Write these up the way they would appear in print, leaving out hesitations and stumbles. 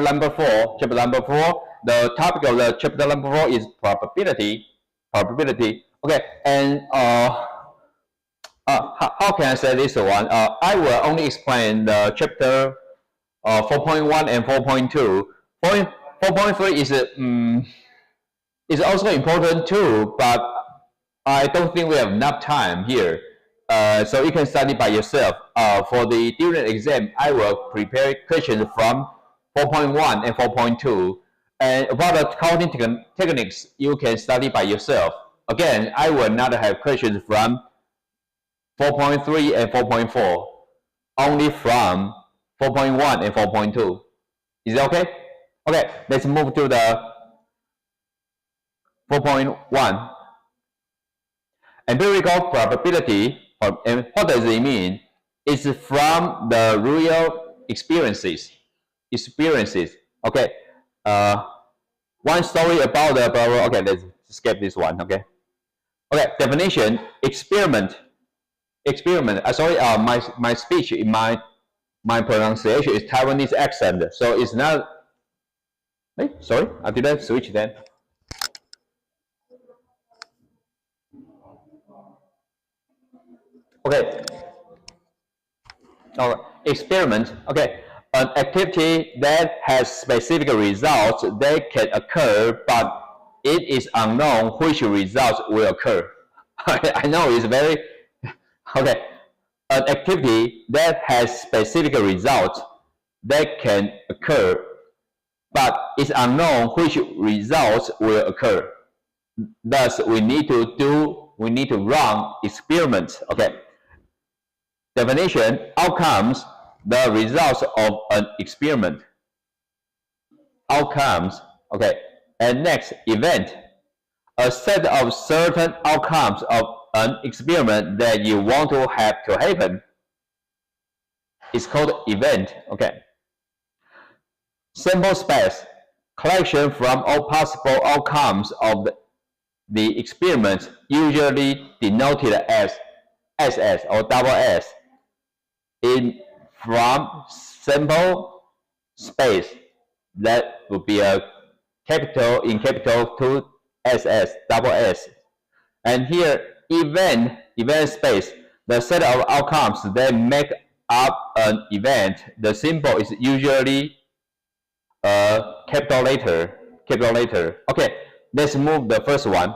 number 4. Chapter number 4. The topic of the chapter number 4 is probability. Okay, and how can I say this one? I will only explain the chapter 4.1 and 4.2. 4.3 is also important too, but I don't think we have enough time here. So you can study by yourself. For the during exam, I will prepare questions from 4.1 and 4.2. And about the counting techniques, you can study by yourself. Again, I will not have questions from 4.3 and 4.4, only from 4.1 and 4.2. Is it okay? Okay, let's move to the 4.1. Empirical probability, and what does it mean? It's from the real experiences. Okay. One story about the okay, let's skip this one. Okay. Definition: experiment. Sorry, my speech in my pronunciation is Taiwanese accent, so it's not. Hey, sorry, I didn't switch then. Okay. Experiment. Okay. An activity that has specific results that can occur, but it is unknown which results will occur. I know it's very okay. An activity that has specific results that can occur, but it's unknown which results will occur. Thus, we need to run experiments. Okay. Definition: outcomes, the results of an experiment. Outcomes. Okay. And next, event, a set of certain outcomes of an experiment that you want to have to happen. It's called event. Okay. Sample space, collection from all possible outcomes of the experiment, usually denoted as SS or double S. From sample space, that would be a capital to SS, double S. And here, event space, the set of outcomes that make up an event. The symbol is usually a capital letter. Okay, let's move the first one.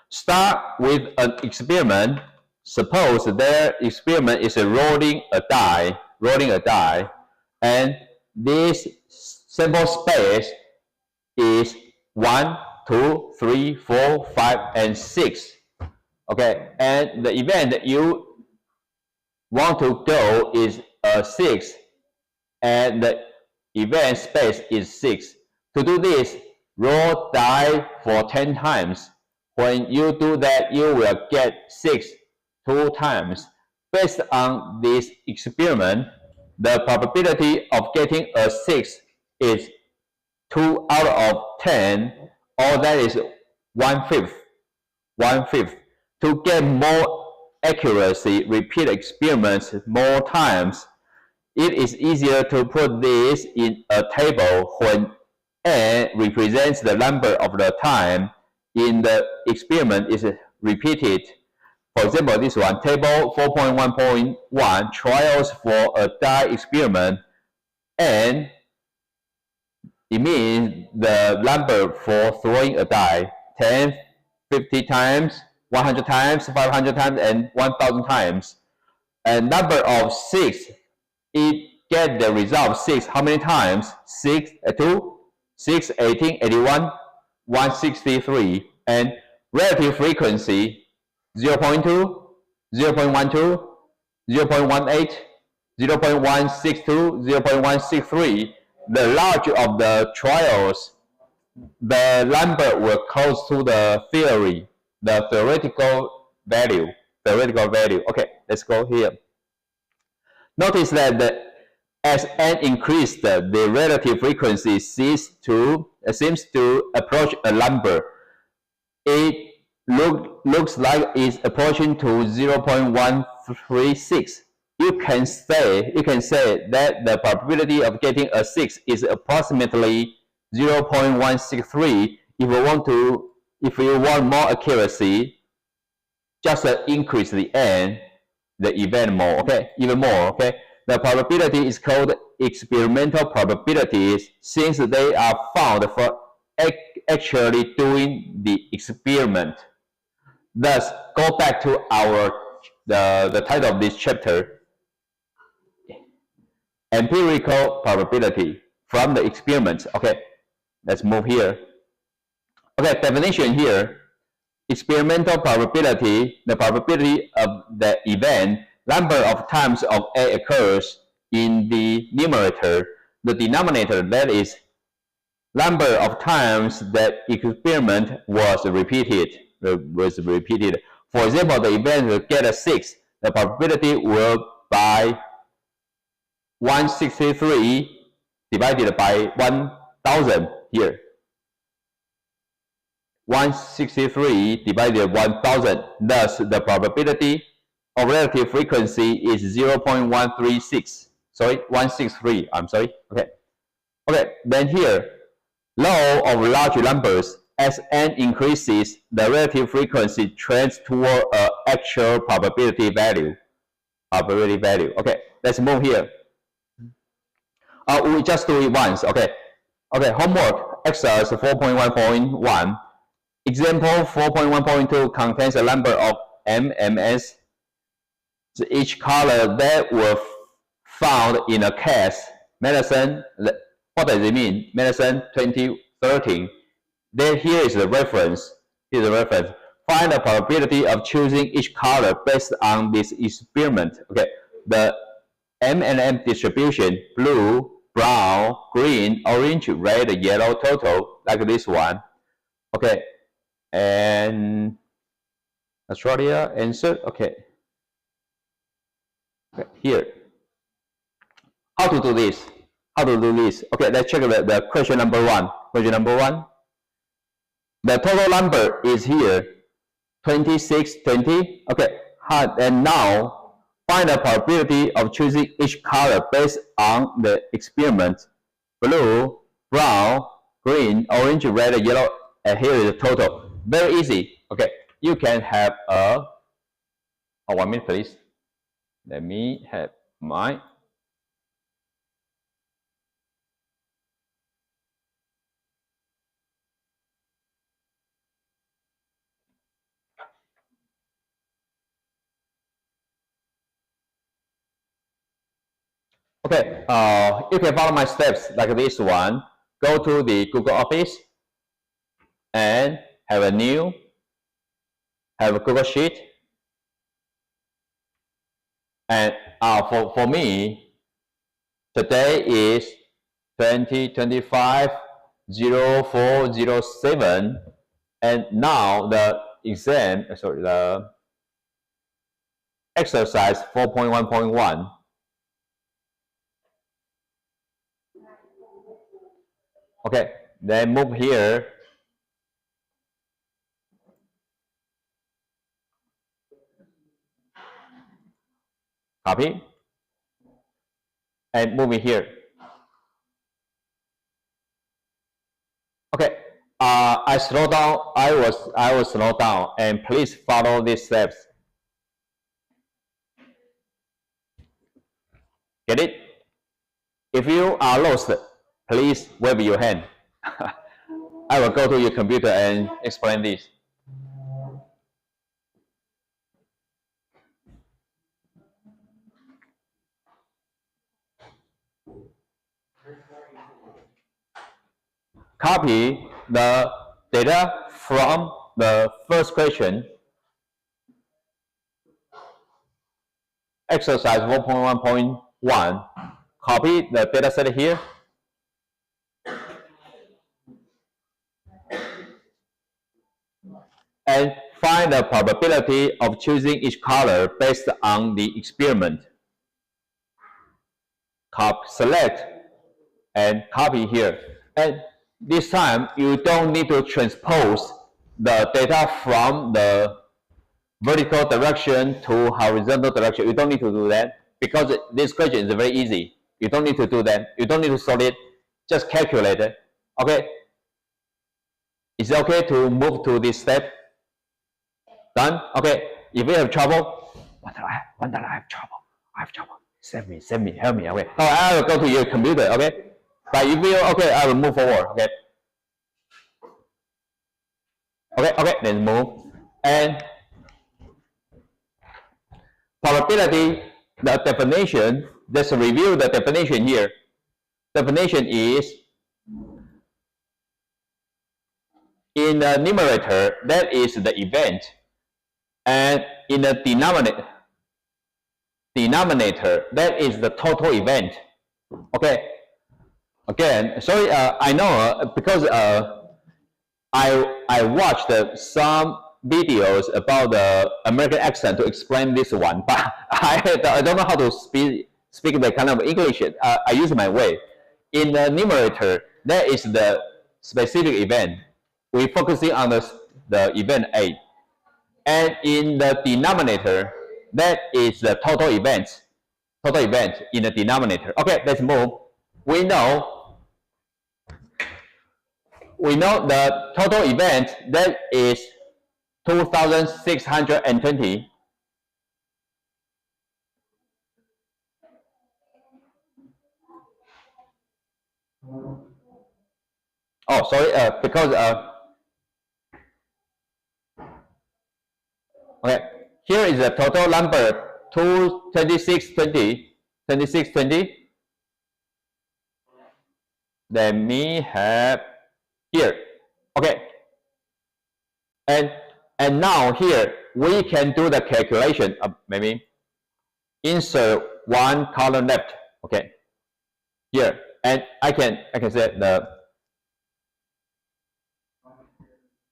Start with an experiment. Suppose their experiment is rolling a die, and this sample space is 1, 2, 3, 4, 5, and 6. Okay, and the event that you want to go is 6, and the event space is 6. To do this, roll die for 10 times. When you do that, you will get 6 2 times. Based on this experiment, the probability of getting a 6 is 2 out of 10, or that is 1/5. To get more accuracy, repeat experiments more times. It is easier to put this in a table when N represents the number of the time in the experiment is repeated. For example, this one, table 4.1.1, trials for a die experiment, and it means the number for throwing a die, 10, 50 times, 100 times, 500 times, and 1,000 times. And number of 6, it get the result 6 how many times? 6, 2, 6, 18, 81, 163. And relative frequency, 0.2, 0.12, 0.18, 0.162, 0.163. The larger of the trials, the number will close to the theory, the theoretical value. Okay, let's go here. Notice that as N increased, the relative frequency seems to approach a number. It looks like it's approaching to 0.136. you can say that the probability of getting a 6 is approximately 0.163. If you want more accuracy, just increase the n, the event more, okay, even more, okay. The probability is called experimental probabilities since they are found for actually doing the experiment. Thus, go back to the title of this chapter, empirical probability from the experiments. Okay, let's move here. Okay, definition here. Experimental probability, the probability of the event, number of times of A occurs in the numerator. The denominator, that is, number of times that experiment was repeated. For example, the event will get a 6. The probability will by 163 divided by 1000 here. 163 divided by 1000. Thus, the probability of relative frequency is 0.136. Sorry, 163. I'm sorry. Okay. Okay. Then here, law of large numbers. As n increases, the relative frequency trends toward an actual probability value. Okay. Let's move here. We just do it once. Okay. Okay. Homework. Exercise 4.1.1. Example 4.1.2 contains a number of MMS. Each color that were found in a case. Medicine. What does it mean? Medicine 2013. Then here is the reference. Here's the reference. Find the probability of choosing each color based on this experiment. Okay. The M&M distribution: blue, brown, green, orange, red, yellow, total, like this one. Okay. And Australia answer. Okay. Okay. Here. How to do this? Okay, let's check the question number 1. Question number 1. The total number is here, 2620. Okay, and now find the probability of choosing each color based on the experiment. Blue, brown, green, orange, red, yellow, and here is the total. Very easy. Okay, you can have a 1 minute please. Let me have my Okay, you can follow my steps like this one. Go to the Google Office and have a Google Sheet. And for me, today is 2025-04-07, and now the exercise 4.1.1. Okay, then move here. Copy. And move it here. Okay, I slow down. I will slow down, and please follow these steps. Get it? If you are lost, please wave your hand. I will go to your computer and explain this. Copy the data from the first question. Exercise 4.1.1. Copy the data set here. And find the probability of choosing each color based on the experiment. Select and copy here. And this time, you don't need to transpose the data from the vertical direction to horizontal direction. You don't need to do that. because this question is very easy. You don't need to do that. You don't need to solve it. Just calculate it. Okay. Is it okay to move to this step? Done? Okay. If you have trouble, what do I have trouble? I have trouble. Save me, help me. Okay. Oh, I will go to your computer. Okay. But if you okay, I will move forward. Okay. Okay, let's move. And probability, the definition, let's review the definition here. Definition is in the numerator, that is the event, and in the denominator, that is the total event. Okay. Again, sorry, I know because I watched some videos about the American accent to explain this one, but I don't know how to speak the kind of English. I use my way. In the numerator, that is the specific event. We're focusing on the event A. And in the denominator, that is the total event in the denominator. Okay, let's move. We know the total event, that is 2,620. Oh, sorry, because okay, here is the total number 2620. Let me have here. Okay. And now here we can do the calculation of maybe insert one column left. Okay. Here. And I can say the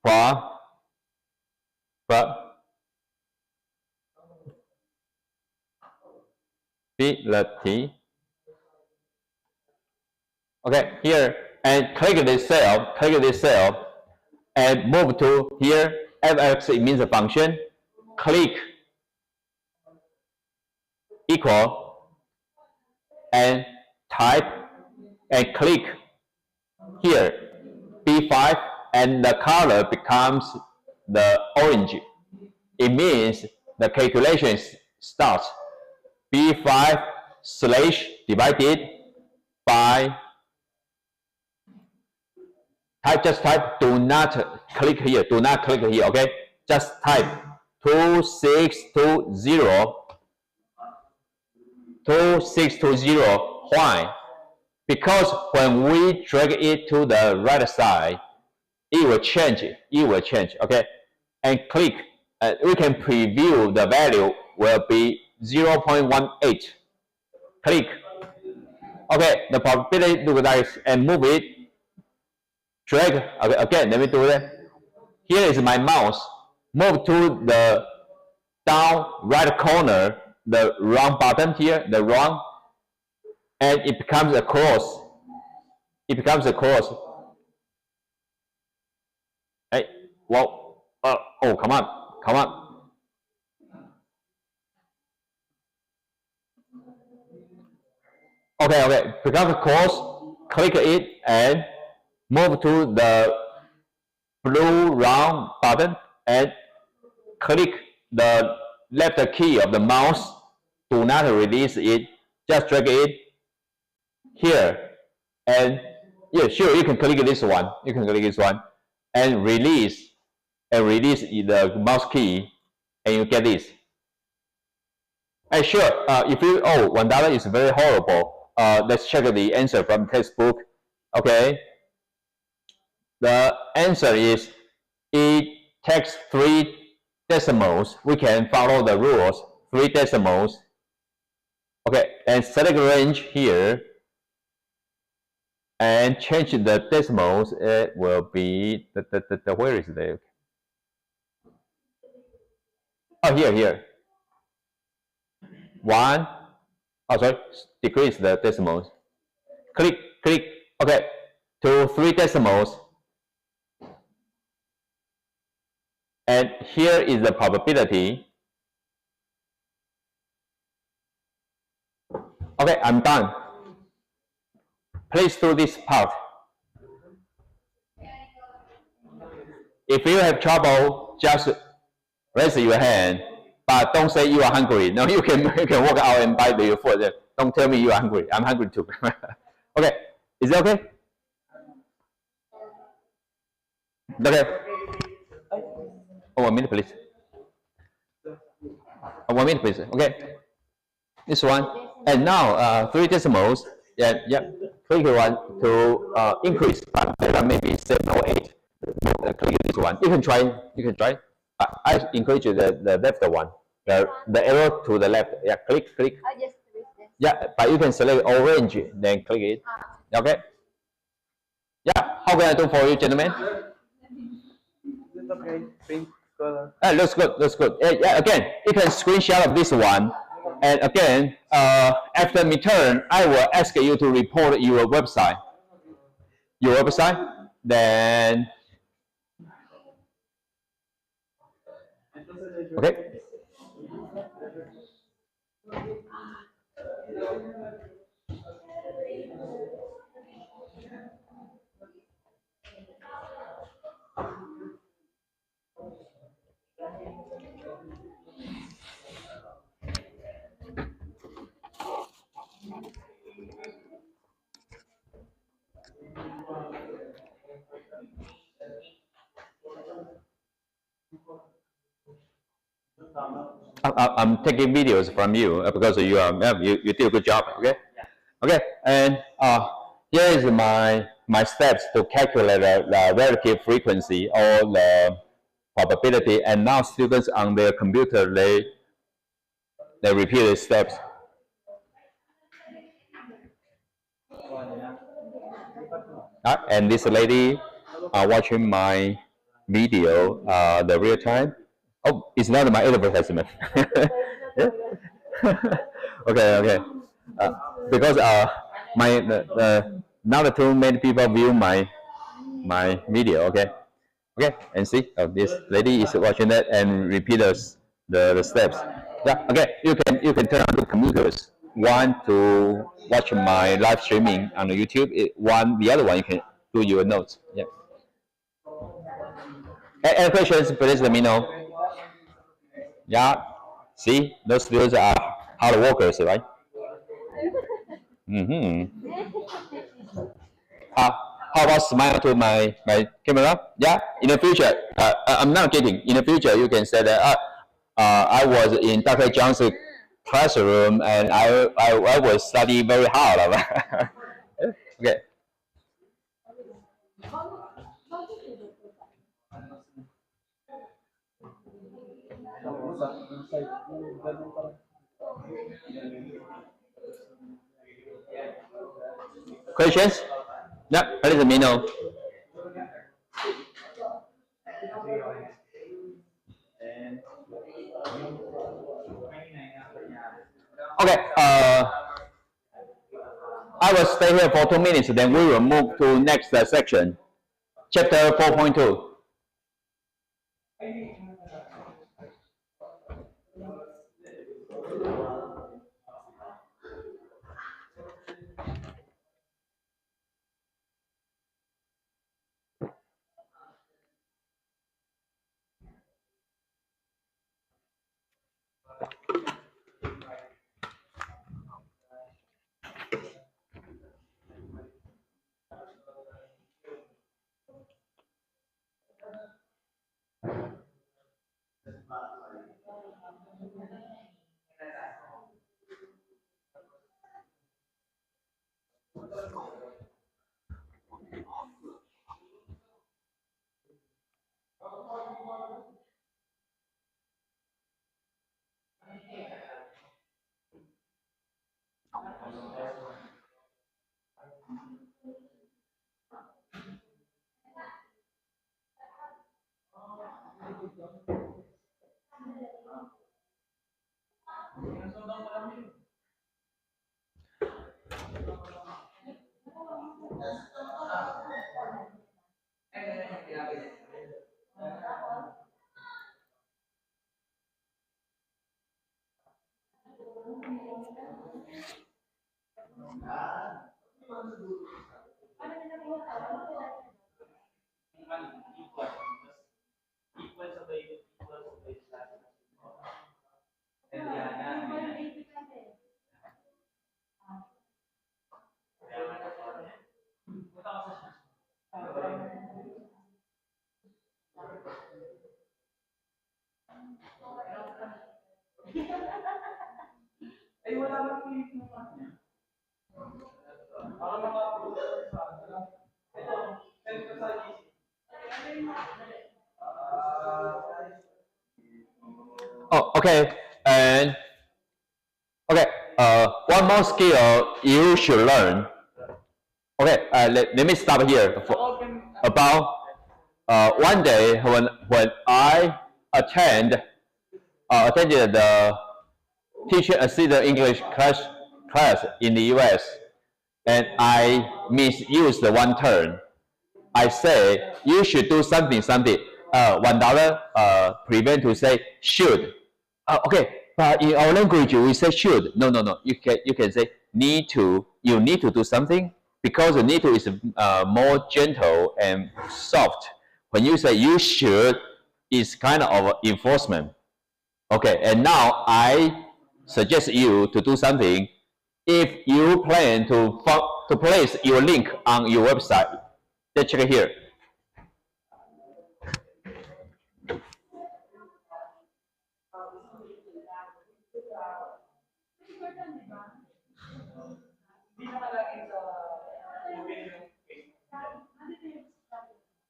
probability. Okay, here, and click this cell, and move to here. Fx, it means a function. Click equal, and type, and click here, B5, and the color becomes the orange. It means the calculation starts. B5 / divided by, just type, do not click here, okay? Just type 2620. Why? Because when we drag it to the right side, it will change, okay? And click, we can preview the value will be 0.18. Click. Okay, the probability looks like this, and move it. Drag. Okay, again, let me do that. Here is my mouse. Move to the down right corner, the round button here, the round, and it becomes a cross. Hey, whoa. Oh, come on. Okay, becomes a cross. Click it and move to the blue round button and click the left key of the mouse. Do not release it. Just drag it here, and yeah, sure, you can click this one. And release the mouse key, and you get this. And sure, if you $1 is very horrible. Let's check the answer from textbook. Okay. The answer is, it takes 3 decimals. We can follow the rules. 3 decimals. Okay, and select range here, and change the decimals. It will be the where is it? Oh, here. 1. Oh, sorry. Decrease the decimals. Click. Okay, to 3 decimals. And here is the probability. Okay, I'm done. Please do this part. If you have trouble, just raise your hand, but don't say you are hungry. No, you can walk out and buy your food. Don't tell me you are hungry. I'm hungry too. Okay, is it okay? Okay. Oh, 1 minute, please. 1 minute, please. Okay. This one. And now, 3 decimals. Yeah, yeah. Click one to increase, but maybe 7 or 8. Click this one. You can try. You can try. I encourage you the left one. The arrow to the left. Yeah, click. Yeah, but you can select orange, then click it. Okay. Yeah. How can I do for you, gentlemen? Okay, pink color. Looks good. Looks good. Yeah. Again, you can screenshot of this one. And again, after midterm, I will ask you to report your website. Your website. Then, okay. I'm taking videos from you because you did a good job. Okay. Okay. And here is my steps to calculate the relative frequency or the probability. And now students on their computer they repeat the steps. And this lady watching my video the real time. Oh, it's not my advertisement. Okay. Because not too many people view my video. Okay, and see, this lady is watching that and repeat the steps. Yeah. Okay, you can turn on the computers. One to watch my live streaming on the YouTube. The other one you can do your notes. Yeah. Any questions? Please let me know. Yeah. See, those students are hard workers, right? How about smile to my camera? Yeah. In the future, I'm not kidding. In the future, you can say that I was in Dr. John's classroom and I was studying very hard. Okay. Questions? Yeah, please let me know. Okay. I will stay here for 2 minutes. Then we will move to next section, chapter 4.2. Oh, okay. And okay, one more skill you should learn. Okay, let me stop here. About one day when I attended the teacher assistant English class in the US, and I misused one term. I say you should do something. $1 prevent to say should. Okay, but in our language we say should. No. You can say need to. You need to do something because the need to is more gentle and soft. When you say you should, it's kind of enforcement. Okay, and now I suggest you to do something. If you plan to place your link on your website, let's check it here.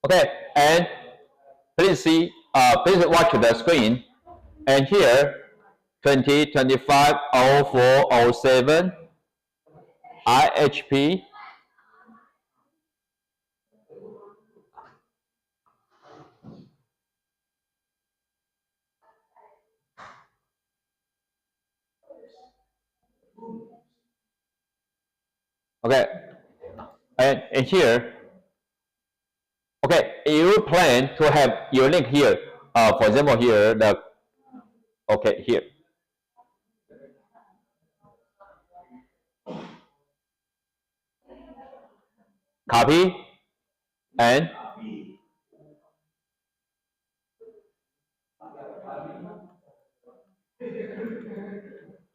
Okay, and please watch the screen. And here, 2025-04-07 IHP. Okay, and here, okay, you plan to have your link here. For example, here here. Copy and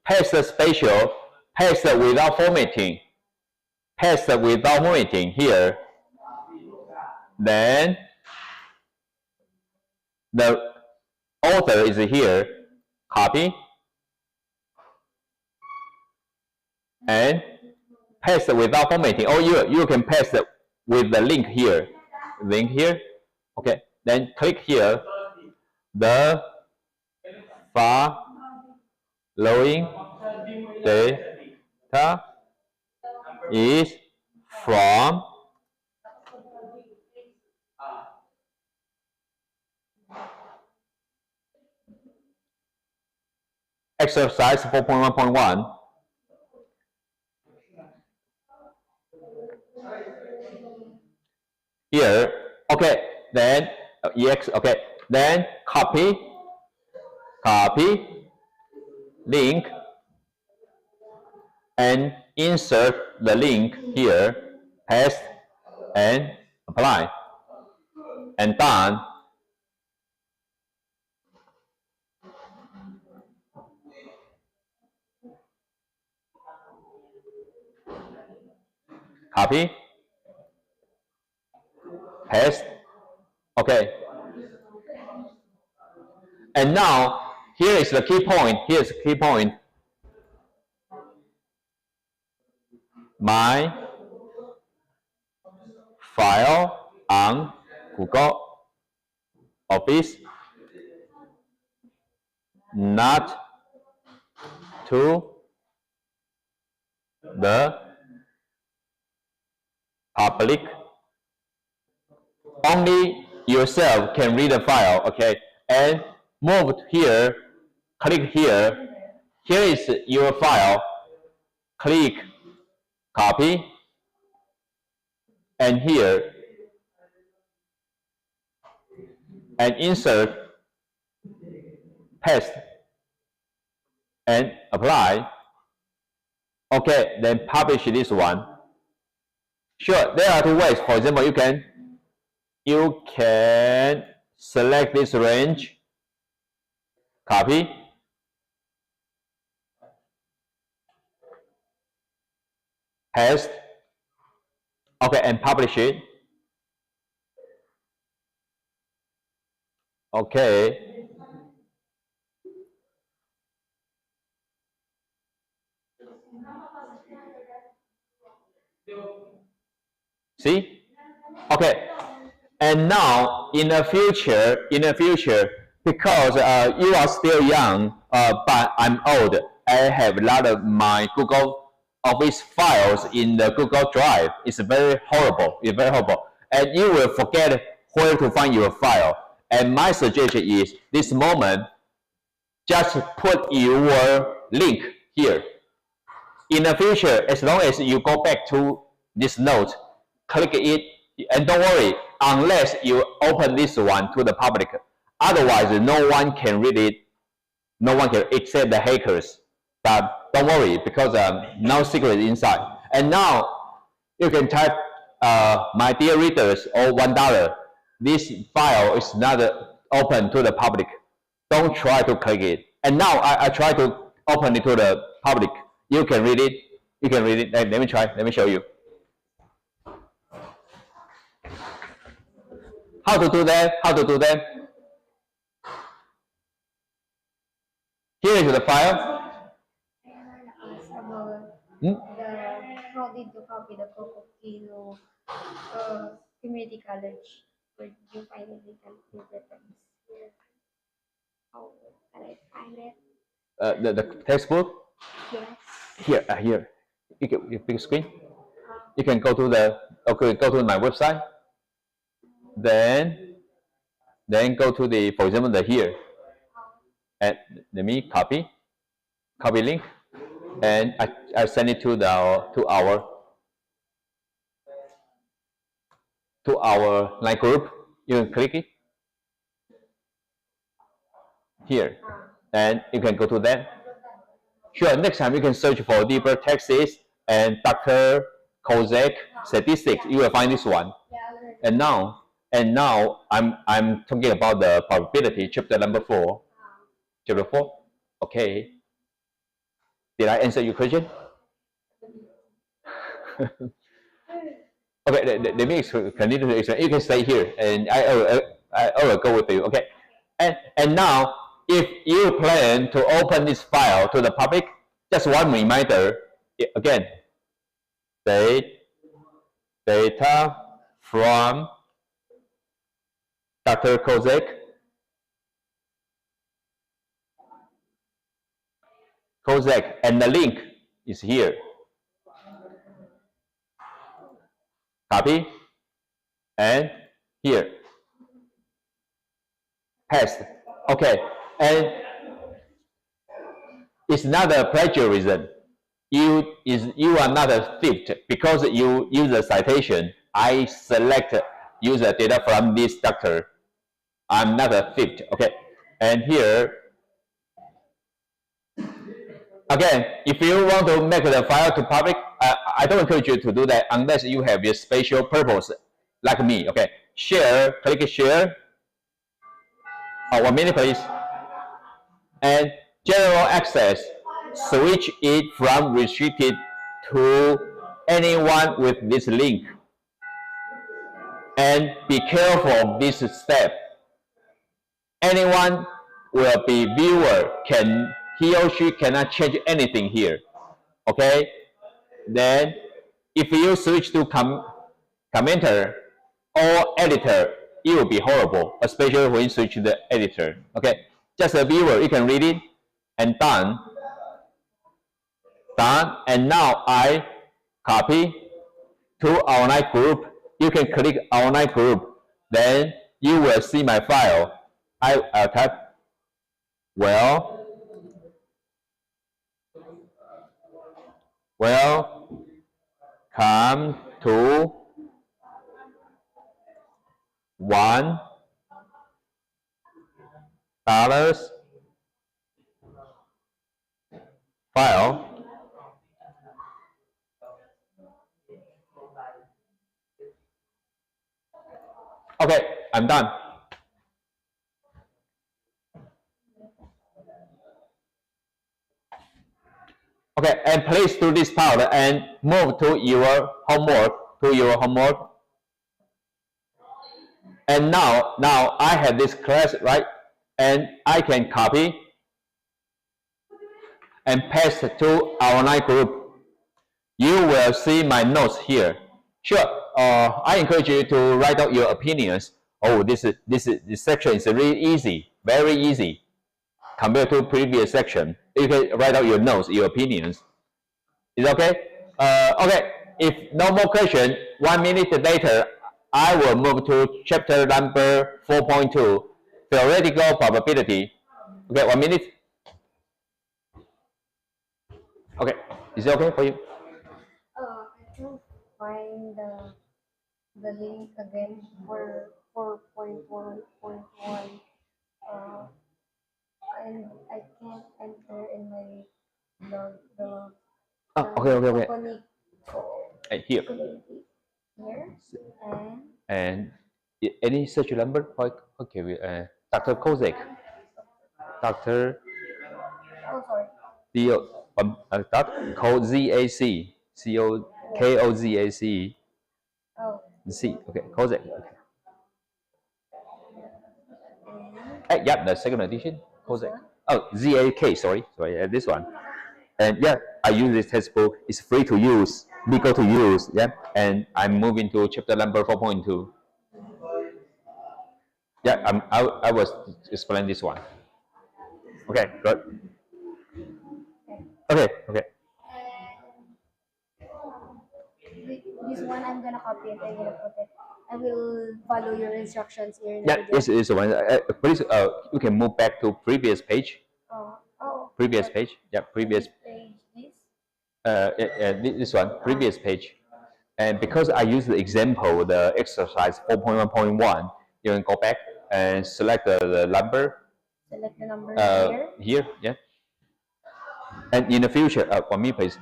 paste spatial, paste without formatting, here. Then the author is here. Copy and paste without formatting. Or you can paste with the link here. Okay, then click here. The following data is from exercise 4.1.1. Here, okay, then okay, then copy, link, and insert the link here, paste, and apply, and done. Copy, paste, okay. And now, here is the key point. Here's the key point. My file on Google Office not to the public. Only yourself can read the file, okay? And move here, click here. Here is your file. Click copy, and here, and insert, paste, and apply. Okay, then publish this one. Sure, there are two ways. For example, you can select this range, copy, paste, okay, and publish it. Okay. See? Okay. And now, in the future, because you are still young, but I'm old, I have a lot of my Google Office files in the Google Drive. It's very horrible. It's very horrible. And you will forget where to find your file. And my suggestion is, this moment, just put your link here. In the future, as long as you go back to this note, click it, and don't worry, unless you open this one to the public. Otherwise, no one can read it. No one can, except the hackers. But don't worry, because no secret inside. And now you can type, my dear readers, or $1. This file is not open to the public. Don't try to click it. And now I try to open it to the public. You can read it. You can read it. Let me try. Let me show you. How to do that? How to do that? Here is the file. How did you copy the Coco Kilo community college? Where did you find it? How can I find it? The textbook. Yes. Here. You big screen. You can go to the go to my website. Then go to the, for example, the here. And let me copy link, and I send it to our line group. You can click it here, and you can go to that. Sure, next time you can search for deeper texts and Dr. Kozak statistics. You will find this one. And now I'm talking about the probability, chapter number 4. Chapter 4. Okay. Did I answer your question? Okay, let me continue to explain. You can stay here, and I will go with you. Okay. And now, if you plan to open this file to the public, just one reminder. Again, data from Dr. Kozak. And the link is here. Copy, and here. Paste. Okay, and it's not a plagiarism. You are not a thief because you use a citation. I select user data from this doctor. I'm not a thief. Okay, and here. Again, if you want to make the file to public, I don't encourage you to do that unless you have a special purpose, like me. Okay, share, click share. 1 minute, please. And general access, switch it from restricted to anyone with this link. And be careful of this step. Anyone will be viewer, he or she cannot change anything here. Okay? Then if you switch to commenter or editor, it will be horrible, especially when you switch to the editor. Okay? Just a viewer, you can read it, and done. And now I copy to our online group. You can click our online group. Then you will see my file. I'll type, come to $1 file. Okay, I'm done. Okay, and please do this part and move to your homework. And now I have this class, right? And I can copy and paste to our online group. You will see my notes here. Sure, I encourage you to write out your opinions. Oh, this section is really easy, very easy compared to previous section. You can write out your notes, your opinions. Is okay? Okay, if no more question, 1 minute later, I will move to chapter number 4.2, theoretical probability. Okay, 1 minute. Okay, is it okay for you? I can't find the link again for 4.1.1. And I can't enter in my the Okay. Here. Community here And any search number? Okay, Dr. Kozak. Dr. oh sorry. Kozak. Kozak. Oh. C. Okay, Kozak. Okay. Yeah, the second edition. Kozak. Oh, ZAK. Sorry, this one. And yeah, I use this textbook. It's free to use, legal to use. Yeah, and I'm moving to chapter number 4.2. Yeah, I was explain this one. Okay, good. Okay. This one I'm gonna copy it. I'm gonna put it. I will follow your instructions here. In Yeah, the this is the one. Please, you can move back to previous page. Previous page. Yeah, previous. Page this. This one, previous page. And because I use the example, the exercise 4.1.1, you can go back and select the number. Select the number here. Yeah. And in the future, for me, please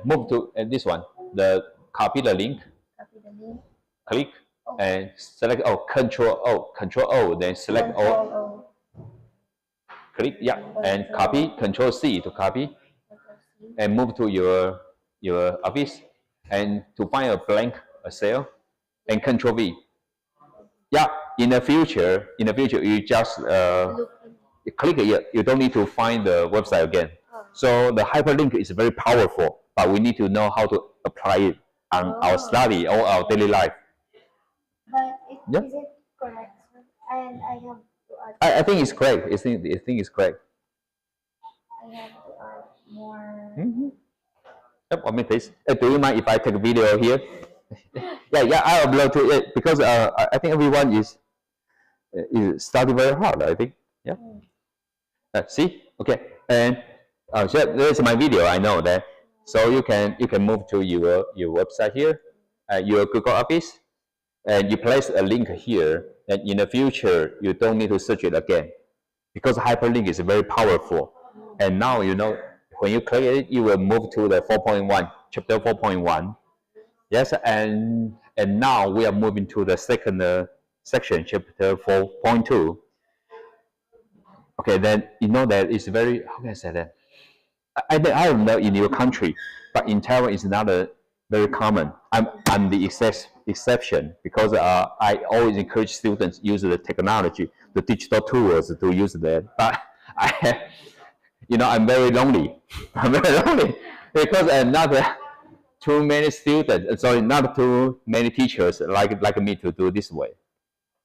move to this one. Copy the link. Click and select Control O, then select O. Click, yeah, and copy. Control C to copy, and move to your office, and to find a blank cell, and Control V. Yeah, in the future, you just click it. You don't need to find the website again. So the hyperlink is very powerful, but we need to know how to apply it on our study or our daily life. But is it correct? And I have to add. I think it's correct. I think it's correct. I have to add more. Yep, one minute, please. Do you mind if I take a video here? yeah, I upload to it because I think everyone is studying very hard. I think. Yeah. See, okay, and so there's my video. I know that. So you can move to your website here, your Google Office, and you place a link here. And in the future, you don't need to search it again, because hyperlink is very powerful. And now you know when you click it, you will move to the 4.1, chapter 4.1. Yes, and now we are moving to the second section, chapter 4.2. Okay, then you know that it's very, how can I say that? I don't know in your country, but in Taiwan it's not very common. I'm the exception because I always encourage students use the technology, the digital tools to use that. But I'm very lonely. I'm very lonely because not too many students, sorry, not too many teachers like me to do this way.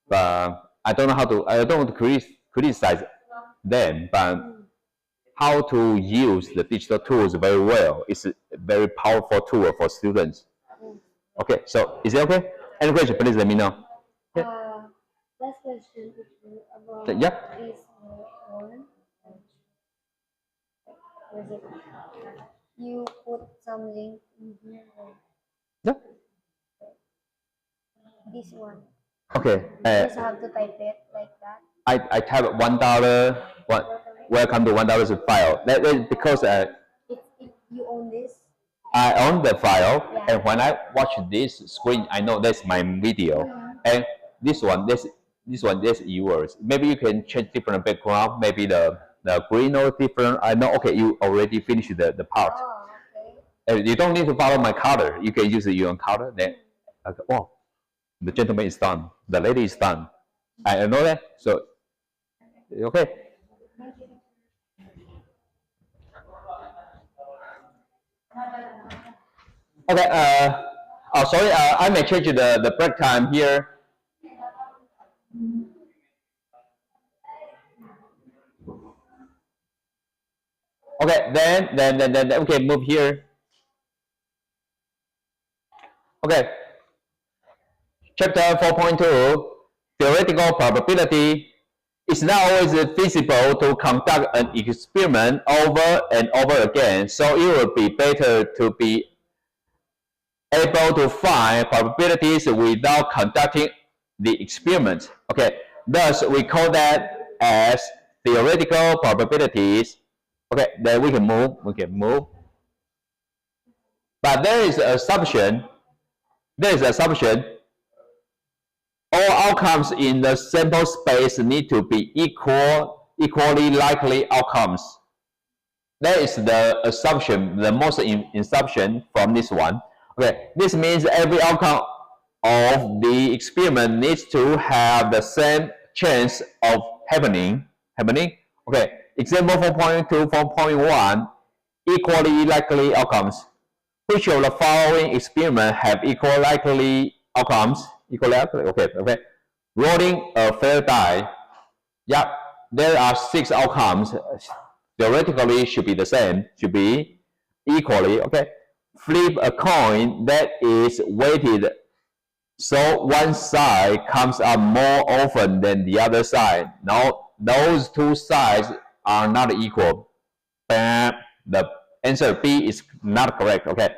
But I don't want to criticize them, but how to use the digital tools very well is a very powerful tool for students. Okay, so is it okay? Any question, please let me know. Yeah. Last question about this one. Where is it? You put some link in here. Yeah. This one. Okay. You just have to type it like that. I type $1. Welcome to $1 file. That is because you own this. I own the file, and when I watch this screen, I know that's my video. And this one, this yours. Maybe you can change different background. Maybe the green or different. I know. Okay, you already finished the part. Oh, okay. You don't need to follow my color. You can use your own color. Then, okay, oh, the gentleman is done. The lady is done. I know that. So, okay. Okay. Oh, sorry. I may change the break time here. Okay. Then okay. Move here. Okay. Chapter 4.2, theoretical probability. It's not always feasible to conduct an experiment over and over again, so it would be better to be able to find probabilities without conducting the experiment. Okay, thus we call that as theoretical probabilities. Okay, then we can move. But there is an assumption. All outcomes in the sample space need to be equally likely outcomes. That is the assumption, the most assumption from this one. Okay, this means every outcome of the experiment needs to have the same chance of happening. Okay, example 4.2, 4.1, equally likely outcomes. Which of the following experiments have equal likely outcomes? Okay. Rolling a fair die. Yep, there are 6 outcomes. Theoretically, should be the same. Should be equally. Okay. Flip a coin that is weighted, so one side comes up more often than the other side. No, those 2 sides are not equal. Bam. The answer B is not correct. Okay.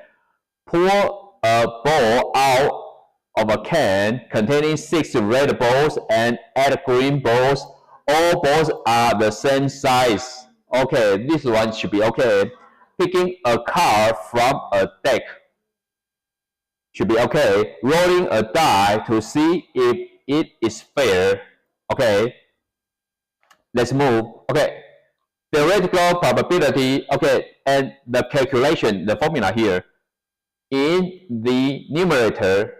Pour a ball out of a can containing 6 red balls and add green balls. All balls are the same size. Okay, this one should be okay. Picking a card from a deck should be okay. Rolling a die to see if it is fair. Okay, let's move. Okay, theoretical probability. Okay, and the calculation, the formula here. In the numerator,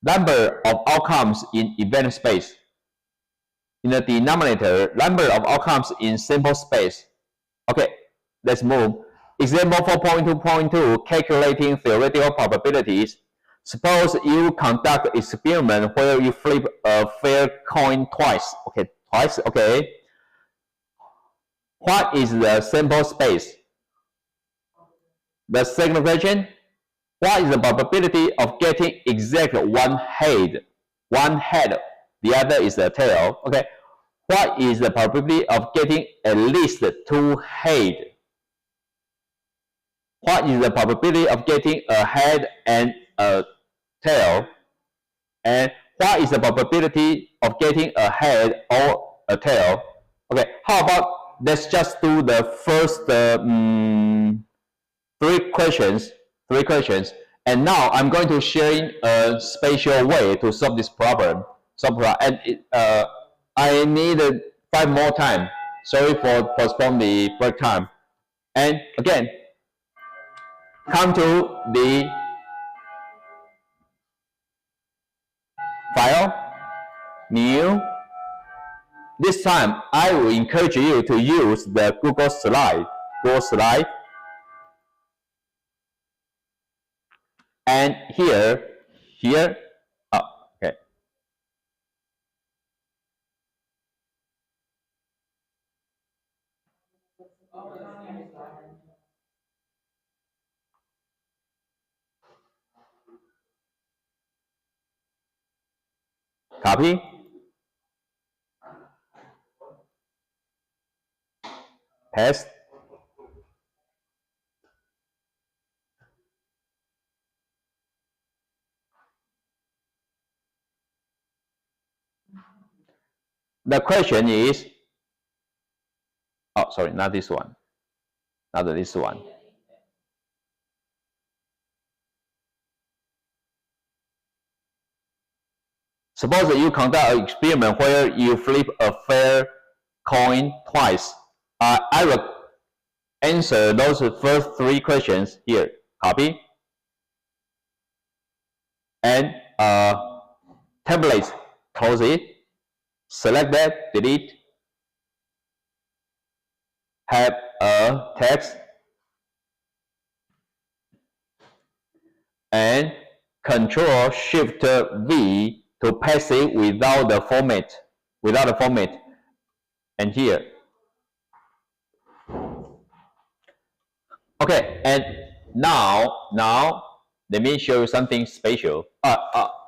number of outcomes in event space. In the denominator, number of outcomes in sample space. Okay, let's move. Example 4.2.2, calculating theoretical probabilities. Suppose you conduct experiment where you flip a fair coin twice. Okay, twice. Okay. What is the sample space? The second question. What is the probability of getting exact one head? One head, the other is the tail. Okay. What is the probability of getting at least 2 head? What is the probability of getting a head and a tail? And what is the probability of getting a head or a tail? Okay. How about let's just do the first 3 questions. And now I'm going to share a special way to solve this problem. And I need 5 more time. Sorry for postpone the break time. And again, come to the file, new. This time, I will encourage you to use the Google Slide. And here, oh, okay. Copy. Paste. The question is, oh, sorry, not this one. Not this one. Suppose that you conduct an experiment where you flip a fair coin twice. I will answer those first 3 questions here. Copy. And templates, close it. Select that, delete. Have a text. And Control Shift V to paste it without the format. And here. Okay, and now let me show you something special.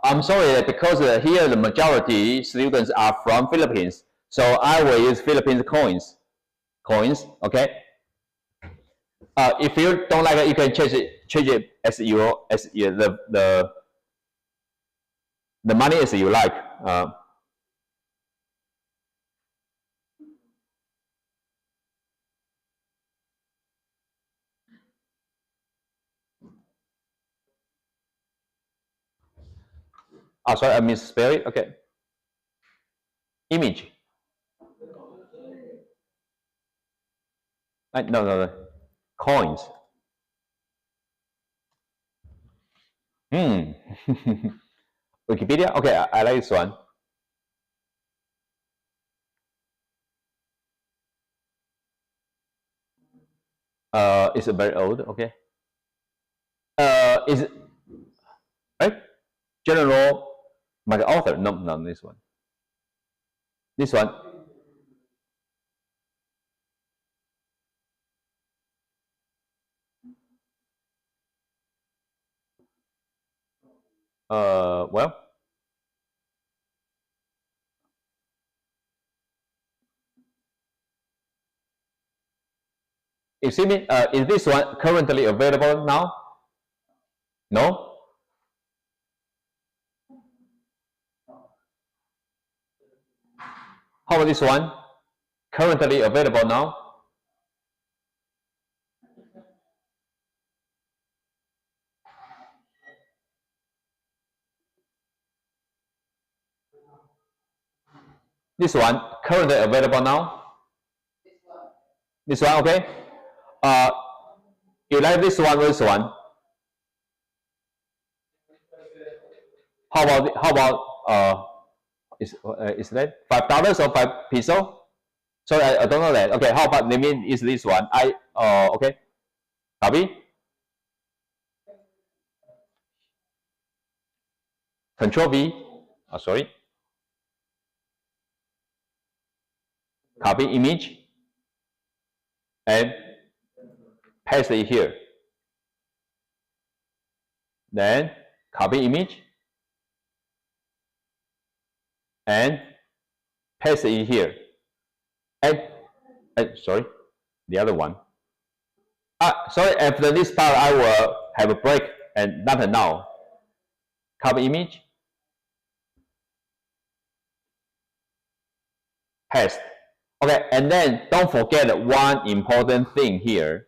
I'm sorry because here the majority students are from Philippines, so I will use Philippines coins. Okay. If you don't like it, you can change it as the money as you like. Sorry, I misspelled it. Okay. Image. No. Coins. Wikipedia. Okay, I like this one. It's very old. Okay. Is it right? General, my author. No, this one. This one. Well. Excuse me, is this one currently available now? No? How about this one? Currently available now? This one currently available now? This one, okay? You like this one or this one? How about is that $5 or 5 peso? Sorry, I don't know that. Okay, how about is this one? Okay. Copy. Control V. Sorry. Copy image and paste it here. Then copy image and paste it here. And sorry, the other one. Sorry, after this part I will have a break and not now. Copy image, paste. Okay, and then don't forget one important thing here.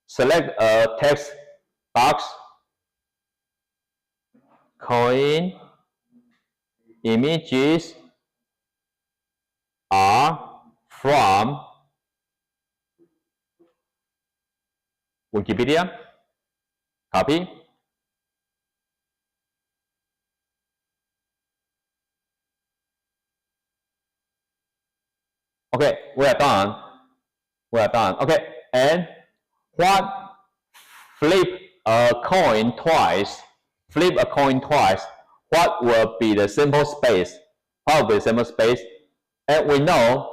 Select a text box, coin images are from Wikipedia. Copy. Okay, we are done. Okay, and what flip a coin twice? What will be the sample space? And we know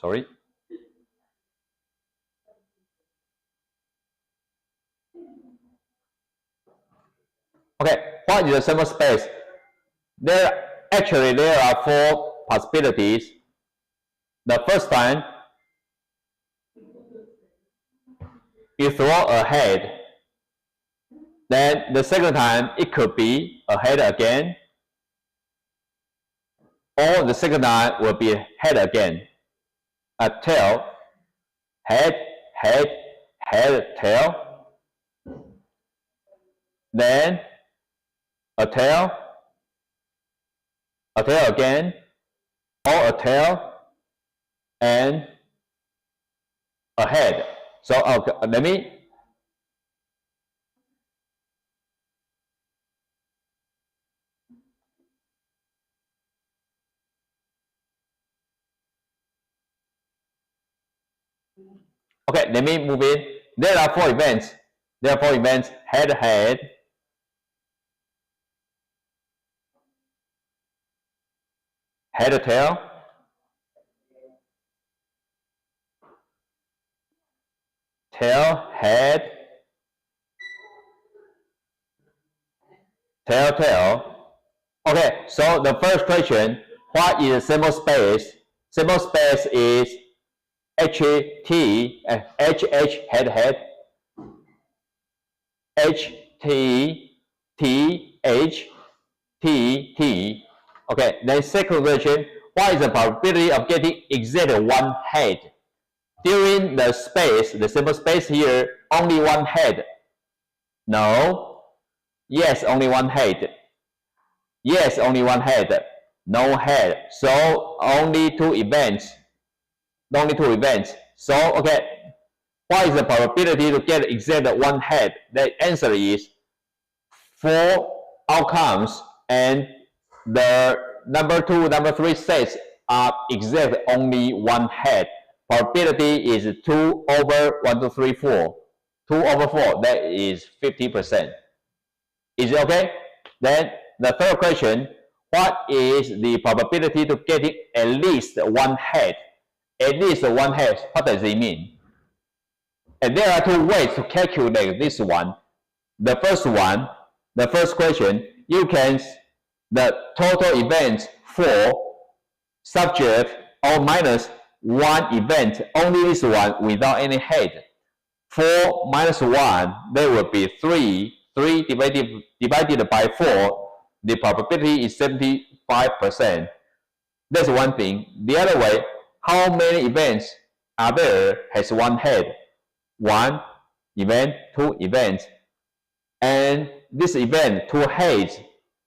sorry. Okay, what is the sample space? There are 4 possibilities. The first time, you throw a head. Then the second time, it could be a head again. or the second line will be head again. A tail, head, tail. Then a tail again, or a tail, and a head. So okay, let me move in. There are 4 events. Head, tail, head, tail. Okay, so the first question, what is sample space? Sample space is HT, head, T. Okay, then second question, what is the probability of getting exactly 1 head? During the sample space here, only 1 head. No. Yes, only 1 head. Yes, only 1 head. No head. So only 2 events. So okay, what is the probability to get exactly 1 head? The answer is 4 outcomes, and the number 2, number 3 sets are exact only 1 head. Probability is 2 over 1, 2, 3, 4. 2 over 4, that is 50%. Is it okay? Then the third question, what is the probability to getting at least 1 head? At least 1 head, what does it mean? And there are 2 ways to calculate this one. The first question, you can, the total events for subject or minus 1 event, only this one without any head. 4 minus 1, that will be 3. 3 divided by 4, the probability is 75%. That's one thing. The other way, how many events are there has 1 head? 1 event, 2 events. And this event, 2 heads.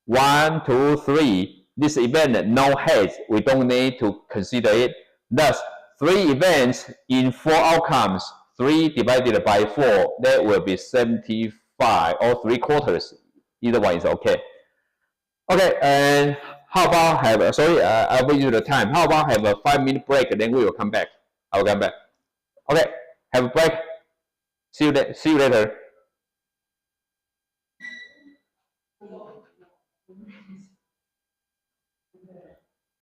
1, 2, 3. This event, no heads. We don't need to consider it. Thus, 3 events in 4 outcomes. 3 divided by 4, that will be 75 or 3/4. Either one is okay. Okay, and how about have a, sorry, I will use the time. How about have a 5-minute break, then we will come back. I will come back. Okay, have a break. See you later.